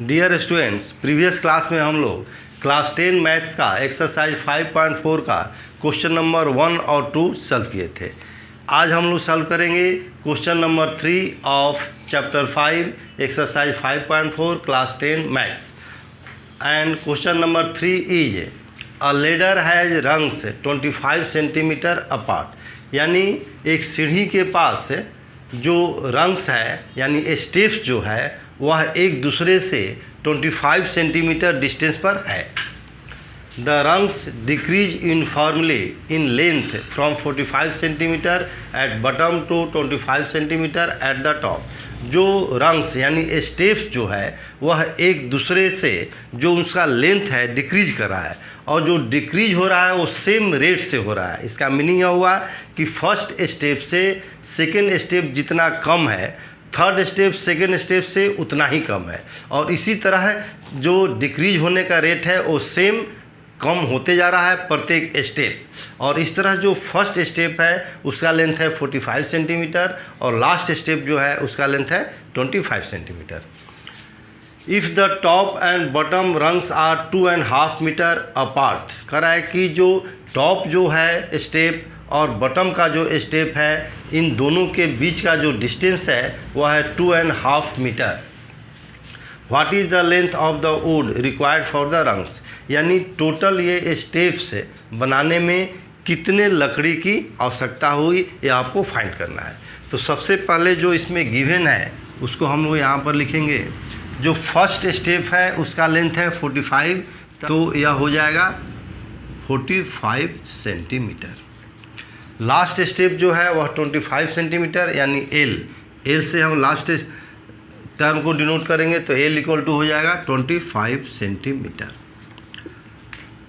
Dear students, previous class में हम लोग क्लास 10 मैथ्स का एक्सरसाइज 5.4 का क्वेश्चन नंबर 1 और 2 सॉल्व किए थे। आज हम लोग सॉल्व करेंगे question number 3 of chapter 5 exercise 5.4 class 10 maths. And question number 3 is a ladder has rungs 25 centimetre apart, यानी एक सीढ़ी के पास जो रंग्स है यानी स्टेप्स जो है वह एक दूसरे से 25 सेंटीमीटर डिस्टेंस पर है। The rungs decrease uniformly in length from 45 centimetre at bottom to 25 centimetre at the top. जो रंग्स यानी स्टेप्स जो है वह एक दूसरे से जो उसका लेंथ है डिक्रीज कर रहा है, और जो डिक्रीज हो रहा है वो सेम रेट से हो रहा है। इसका मीनिंग यह हुआ कि फर्स्ट स्टेप से सेकेंड स्टेप जितना कम है, थर्ड स्टेप सेकेंड स्टेप से उतना ही कम है, और इसी तरह जो डिक्रीज होने का रेट है वो सेम कम होते जा रहा है प्रत्येक स्टेप। और इस तरह जो फर्स्ट स्टेप है उसका लेंथ है 45 सेंटीमीटर और लास्ट स्टेप जो है उसका लेंथ है 25 centimetre. If the top and bottom rungs are 2.5 metre apart, कह रहा है कि जो टॉप जो है स्टेप और बॉटम का जो स्टेप है इन दोनों के बीच का जो डिस्टेंस है वह है 2.5 metre. What is the length of the wood required for the rungs, यानी टोटल ये स्टेप्स बनाने में कितने लकड़ी की आवश्यकता हुई ये आपको फाइंड करना है। तो सबसे पहले जो इसमें गिवन है उसको हम लोग यहाँ पर लिखेंगे। जो फर्स्ट स्टेप है उसका लेंथ है 45, तो यह हो जाएगा 45 सेंटीमीटर। लास्ट स्टेप जो है वह 25 सेंटीमीटर यानी एल से हम लास्ट टर्म को डिनोट करेंगे, तो एल इक्वल टू हो जाएगा 25 सेंटीमीटर।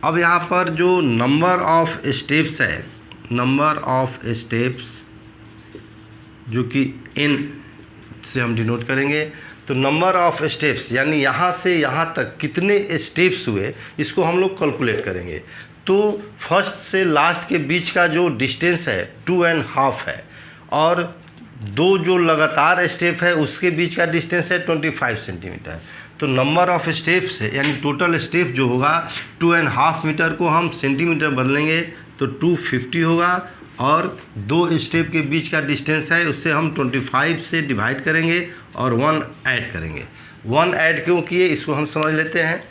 अब यहाँ पर जो नंबर ऑफ स्टेप्स है, नंबर ऑफ स्टेप्स जो कि एन से हम डिनोट करेंगे, तो नंबर ऑफ स्टेप्स यानी यहाँ से यहाँ तक कितने स्टेप्स हुए इसको हम लोग कैलकुलेट करेंगे। तो फर्स्ट से लास्ट के बीच का जो डिस्टेंस है 2.5 है, और दो जो लगातार स्टेप है उसके बीच का डिस्टेंस है 25 सेंटीमीटर। तो नंबर ऑफ स्टेप्स है यानी टोटल स्टेप जो होगा 2.5 मीटर को हम सेंटीमीटर बदलेंगे तो 250 होगा, और दो स्टेप के बीच का डिस्टेंस है उससे हम 25 से डिवाइड करेंगे और 1 ऐड करेंगे। 1 ऐड क्यों किए इसको हम समझ लेते हैं।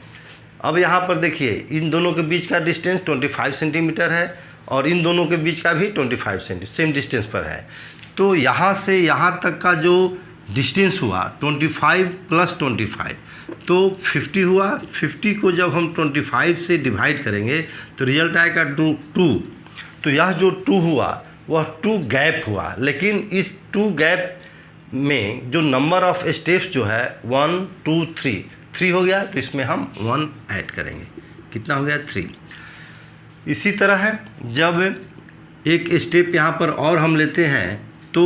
अब यहाँ पर देखिए इन दोनों के बीच का डिस्टेंस 25 सेंटीमीटर है और इन दोनों के बीच का भी 25 सेंटीमीटर सेम डिस्टेंस पर है। तो यहाँ से यहाँ तक का जो डिस्टेंस हुआ 25 प्लस 25 तो 50 हुआ। 50 को जब हम 25 से डिवाइड करेंगे तो रिजल्ट आएगा 2। तो यह जो 2 हुआ वह 2 गैप हुआ, लेकिन इस 2 गैप में जो नंबर ऑफ स्टेप्स जो है 1 2 3 हो गया, तो इसमें हम 1 ऐड करेंगे। कितना हो गया 3। इसी तरह है जब एक स्टेप यहाँ पर और हम लेते हैं तो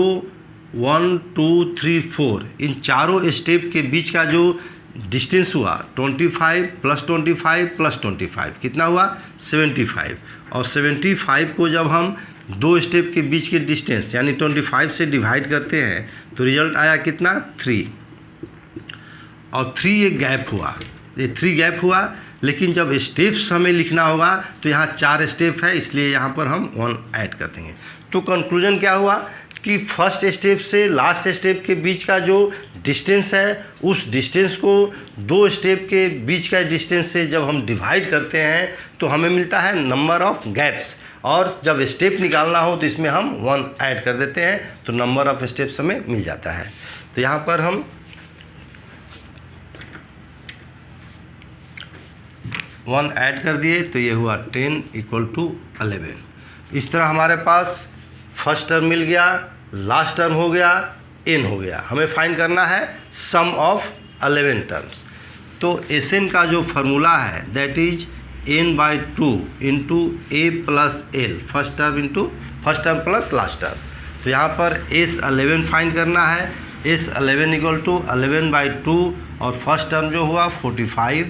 1 2 3 4 इन चारों स्टेप के बीच का जो डिस्टेंस हुआ 25 प्लस 25 प्लस 25 कितना हुआ 75, और 75 को जब हम दो स्टेप के बीच के डिस्टेंस यानी 25 से डिवाइड करते हैं तो रिजल्ट आया कितना 3, और 3 ये गैप हुआ, ये 3 गैप हुआ। लेकिन जब स्टेप्स हमें लिखना होगा तो यहाँ 4 स्टेप है, इसलिए यहाँ पर हम 1 ऐड कर देंगे। तो कंक्लूजन क्या हुआ कि फर्स्ट स्टेप से लास्ट स्टेप के बीच का जो डिस्टेंस है उस डिस्टेंस को दो स्टेप के बीच का डिस्टेंस से जब हम डिवाइड करते हैं तो हमें मिलता है नंबर ऑफ गैप्स, और जब स्टेप निकालना हो तो इसमें हम 1 ऐड कर देते हैं तो नंबर ऑफ स्टेप्स हमें मिल जाता है। तो यहाँ पर हम 1 ऐड कर दिए तो ये हुआ 10 इक्वल टू 11। इस तरह हमारे पास फर्स्ट टर्म मिल गया, लास्ट टर्म हो गया, एन हो गया। हमें फाइंड करना है सम ऑफ 11 टर्म्स। तो एस का जो फार्मूला है that is n/2 into A plus L, first term plus last term. तो यहाँ पर S11 फाइंड करना है। S11 इक्वल टू 11/2 और फर्स्ट टर्म जो हुआ 45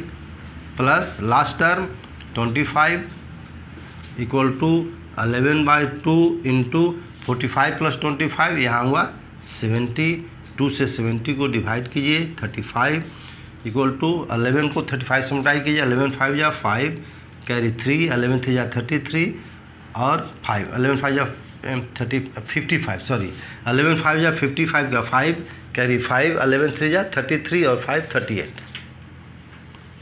plus last term 25 equal to 11/2 into 45 plus 25 यहाँ हुआ 70। 2 से 70 को डिवाइड कीजिए 35 इक्वल टू 11 को 35 से मल्टीप्लाई कीजिए, 11 5 जा 5 कैरी 3, 11 3 जा 33 और 5, 11 5 जा 55 सॉरी 11 5 जा 55 का 5 कैरी 5, 11 3 जा 33 और 5 38।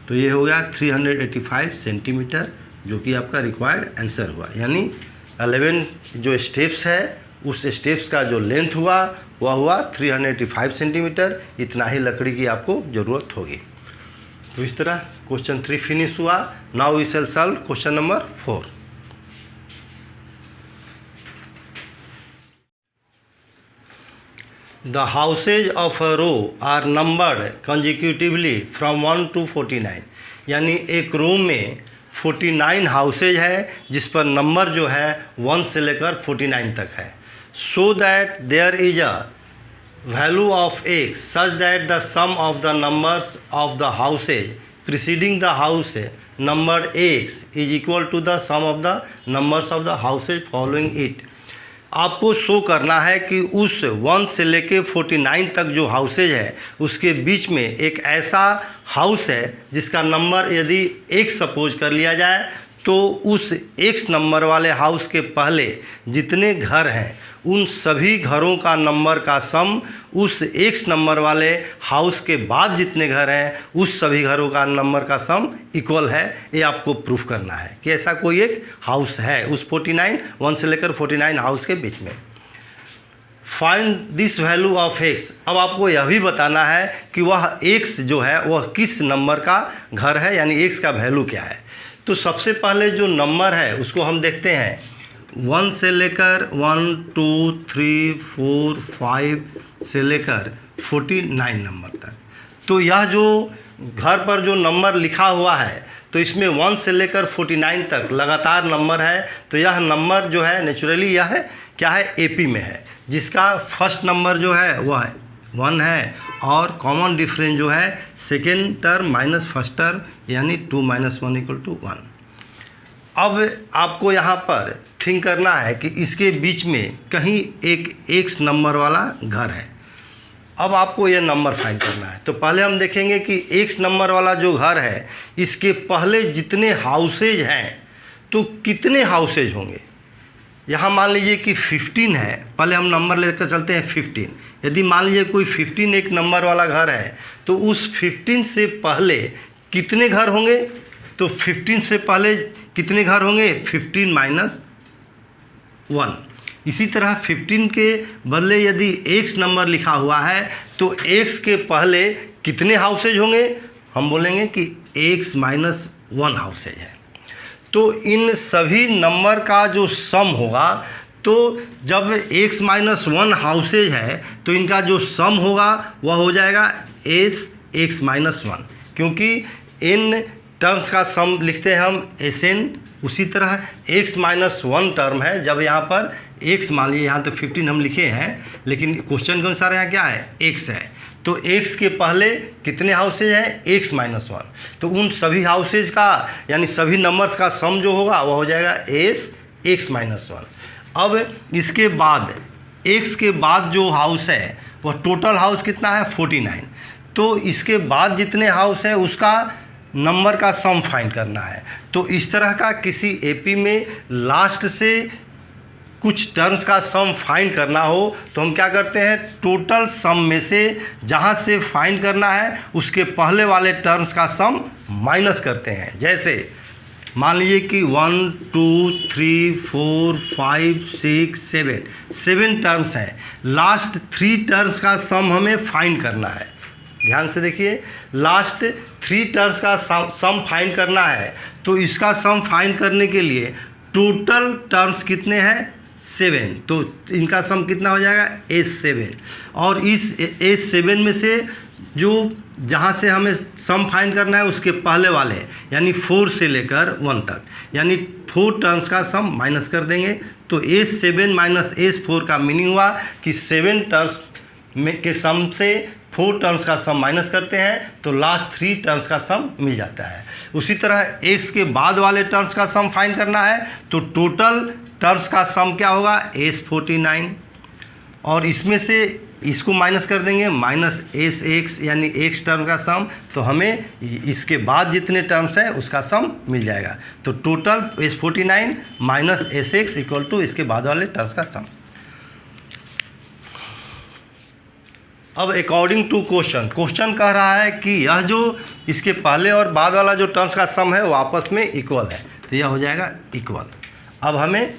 तो ये हो गया 385 सेंटीमीटर, जो कि आपका रिक्वायर्ड आंसर हुआ। यानी 11 जो स्टेप्स है उस स्टेप्स का जो लेंथ हुआ वह हुआ 385 सेंटीमीटर। इतना ही लकड़ी की आपको ज़रूरत होगी। तो इस तरह क्वेश्चन 3 फिनिश हुआ। Now we shall solve question number 4। The houses of a row are numbered consecutively from 1 to 49। यानी एक रो में 49 हाउसेज है जिस पर नंबर जो है 1 से लेकर 49 तक है। So that there is a value of x such that the sum of the numbers of the houses preceding the house number x is equal to the sum of the numbers of the houses following it. आपको show करना है कि उस 1 से लेके 49 तक जो houses है उसके बीच में एक ऐसा हाउस है जिसका नंबर यदि x सपोज कर लिया जाए, तो उस x नंबर वाले हाउस के पहले जितने घर हैं उन सभी घरों का नंबर का सम उस x नंबर वाले हाउस के बाद जितने घर हैं उस सभी घरों का नंबर का सम इक्वल है। ये आपको प्रूफ करना है कि ऐसा कोई एक हाउस है उस 49 1 से लेकर 49 हाउस के बीच में। Find this value of x। अब आपको यह भी बताना है कि वह x जो है वह किस नंबर का घर है, यानी x का वैल्यू क्या है। तो सबसे पहले जो नंबर है उसको हम देखते हैं 1 से लेकर 1 2 3 4 5 से लेकर 49 नंबर तक। तो यह जो घर पर जो नंबर लिखा हुआ है तो इसमें 1 से लेकर 49 तक लगातार नंबर है। तो यह नंबर जो है नेचुरली यह है क्या है एपी में है, जिसका फर्स्ट नंबर जो है वह 1 है और कॉमन डिफरेंस जो है second term minus first term यानी 2 - 1 = 1। अब आपको यहाँ पर थिंक करना है कि इसके बीच में कहीं एक x नंबर वाला घर है। अब आपको यह नंबर फाइंड करना है। तो पहले हम देखेंगे कि x नंबर वाला जो घर है इसके पहले जितने हाउसेज हैं तो कितने हाउसेज होंगे। यहाँ मान लीजिए कि 15 है, पहले हम नंबर लेकर चलते हैं 15। यदि मान लीजिए कोई 15 एक नंबर वाला घर है तो उस 15 से पहले कितने घर होंगे। तो 15 से पहले कितने घर होंगे 15 - 1। इसी तरह 15 के बदले यदि x नंबर लिखा हुआ है तो x के पहले कितने हाउसेज होंगे, हम बोलेंगे कि x - 1 हाउसेज है। तो इन सभी नंबर का जो सम होगा, तो जब x - 1 हाउसेज है तो इनका जो सम होगा वह हो जाएगा x - 1, क्योंकि इन टर्म्स का सम लिखते हैं हम SN। उसी तरह x - 1 टर्म है, जब यहाँ पर x मान लीजिए यहाँ तो 15 हम लिखे हैं लेकिन क्वेश्चन के अनुसार यहाँ क्या है x है, तो x के पहले कितने हाउसेज हैं x - 1। तो उन सभी हाउसेज का यानी सभी नंबर्स का सम जो होगा वह हो जाएगा x - 1। अब इसके बाद x के बाद जो हाउस है वह टोटल हाउस कितना है 49। तो इसके बाद जितने हाउस हैं उसका नंबर का सम फाइंड करना है। तो इस तरह का किसी एपी में लास्ट से कुछ टर्म्स का सम फाइंड करना हो तो हम क्या करते हैं, टोटल सम में से जहां से फाइंड करना है उसके पहले वाले टर्म्स का सम माइनस करते हैं। जैसे मान लीजिए कि 1 2 3 4 5 6 7 टर्म्स हैं, लास्ट 3 टर्म्स का सम हमें फाइंड करना है। ध्यान से देखिए, लास्ट 3 टर्म्स का सम फाइंड करना है। तो इसका सम फाइंड करने के लिए टोटल टर्म्स कितने हैं 7, तो इनका सम कितना हो जाएगा S7। और इस S7 में से जो जहाँ से हमें सम फाइंड करना है उसके पहले वाले यानी 4 से लेकर 1 तक यानी 4 टर्म्स का सम माइनस कर देंगे। तो S7 - S4 का मीनिंग हुआ कि 7 टर्म्स में के सम से 4 टर्म्स का सम माइनस करते हैं तो लास्ट 3 टर्म्स का सम मिल जाता है। उसी तरह x के बाद वाले टर्म्स का सम फाइंड करना है तो टोटल टर्म्स का सम क्या होगा S49। और इसमें से इसको माइनस कर देंगे, माइनस एस एक्स यानी एक्स टर्म का सम, तो हमें इसके बाद जितने टर्म्स हैं उसका सम मिल जाएगा। तो total S49 minus S x equal to इसके बाद वाले टर्म्स का सम। अब अकॉर्डिंग टू क्वेश्चन कह रहा है कि यह जो इसके पहले और बाद वाला जो टर्म्स का सम है वो आपस में इक्वल है, तो यह हो जाएगा इक्वल। अब हमें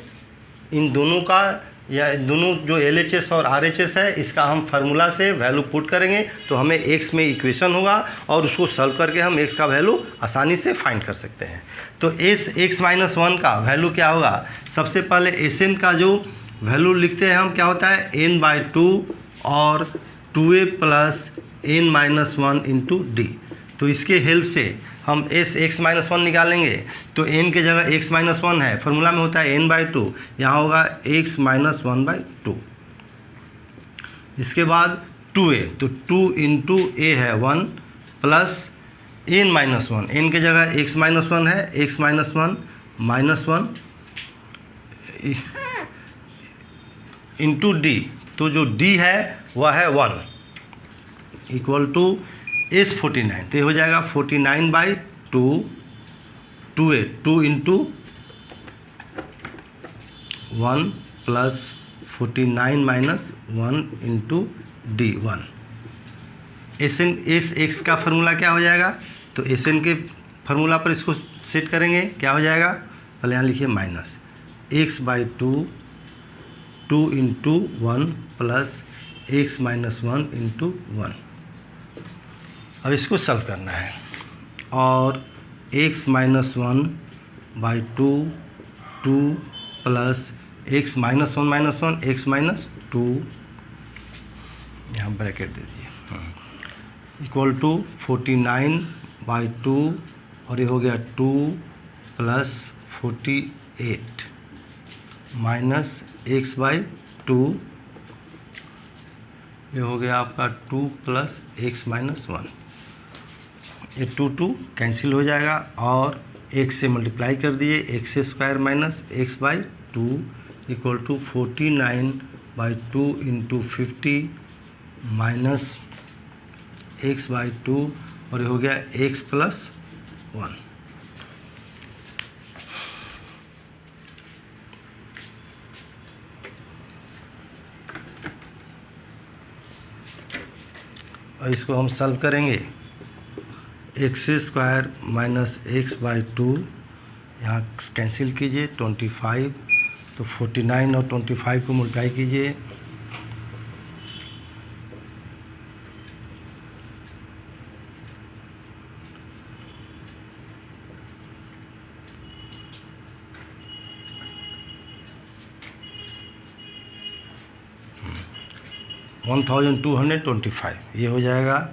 इन दोनों का या दोनों जो LHS और RHS है इसका हम फार्मूला से वैल्यू पुट करेंगे, तो हमें x में इक्वेशन होगा और उसको सॉल्व करके हम x का वैल्यू आसानी से फाइंड कर सकते हैं। तो x-1 का वैल्यू क्या होगा, सबसे पहले Sn का जो वैल्यू लिखते हैं हम, क्या होता है n/2 और 2a plus n-1 into D. तो इसके हेल्प से हम x-1 निकालेंगे, तो n के जगह x-1 है, फार्मूला में होता है n/2, यहाँ होगा x-1/2। इसके बाद 2a, तो 2 इंटू a है 1 प्लस n-1, n के जगह x-1 है, x-1 -1 इंटू डी, तो जो d है वह है 1 इक्वल टू S49, तो ये हो जाएगा 49/2, 2a 2 into 1 plus 49 minus 1 into D 1। S x का फार्मूला क्या हो जाएगा, तो Sn के फार्मूला पर इसको सेट करेंगे, क्या हो जाएगा, पहले यहाँ लिखिए minus x/2 2 into 1 plus x-1 into 1। अब इसको सॉल्व करना है, और x-1/2 2 प्लस x-1 x-2 यहाँ ब्रैकेट दे दिए इक्वल टू 49/2 और ये हो गया 2 प्लस 48 माइनस x/2, ये हो गया आपका 2 प्लस x-1, ये 2 कैंसिल हो जाएगा और x से मल्टीप्लाई कर दिए, x² minus x/2 equal to 49/2 into 50 minus x/2 और ये हो गया x+1। और इसको हम सॉल्व करेंगे, x² माइनस x/2 यहाँ कैंसिल कीजिए, 25, तो 49 और 25 को मल्टीप्लाई कीजिए, $1225, ये हो जाएगा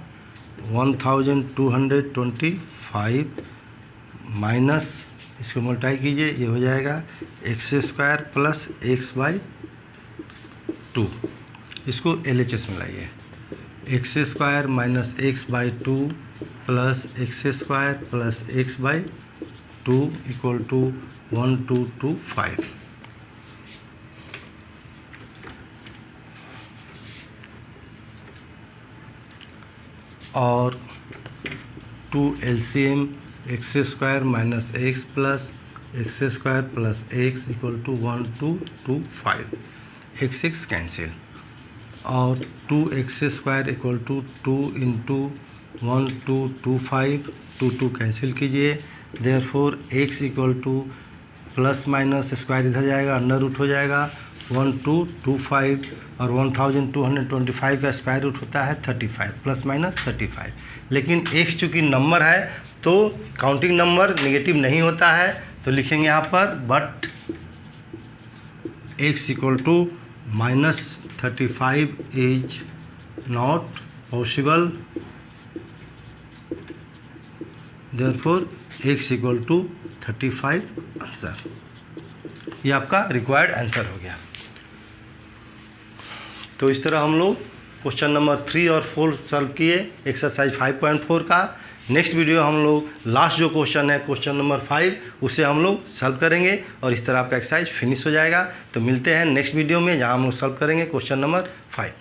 1225 माइनस इसको मल्टीप्लाई कीजिए, ये हो जाएगा x² प्लस x/2। इसको LHS में लाइए, x² minus x/2 plus x² plus x/2 equal to 1225। और 2 LCM x² minus x plus x² plus x equal to 1225, x cancel, और 2x² equal to 2 into 1225, 2 cancel कीजिए, therefore x equal to plus minus square इधर जाएगा, under root हो जाएगा 1225, और 1225 का square root होता है 35 प्लस माइनस 35। लेकिन x चूँकि नंबर है तो काउंटिंग नंबर नेगेटिव नहीं होता है, तो लिखेंगे यहाँ पर but x equal to -35 is not possible, therefore x equal to 35 answer. ये आपका रिक्वायर्ड आंसर हो गया। तो इस तरह हम लोग क्वेश्चन नंबर 3 और 4 सॉल्व किए एक्सरसाइज 5.4 का। नेक्स्ट वीडियो हम लोग लास्ट जो क्वेश्चन है क्वेश्चन नंबर 5 उसे हम लोग सॉल्व करेंगे और इस तरह आपका एक्सरसाइज फिनिश हो जाएगा। तो मिलते हैं नेक्स्ट वीडियो में जहां हम लोग सॉल्व करेंगे क्वेश्चन नंबर 5।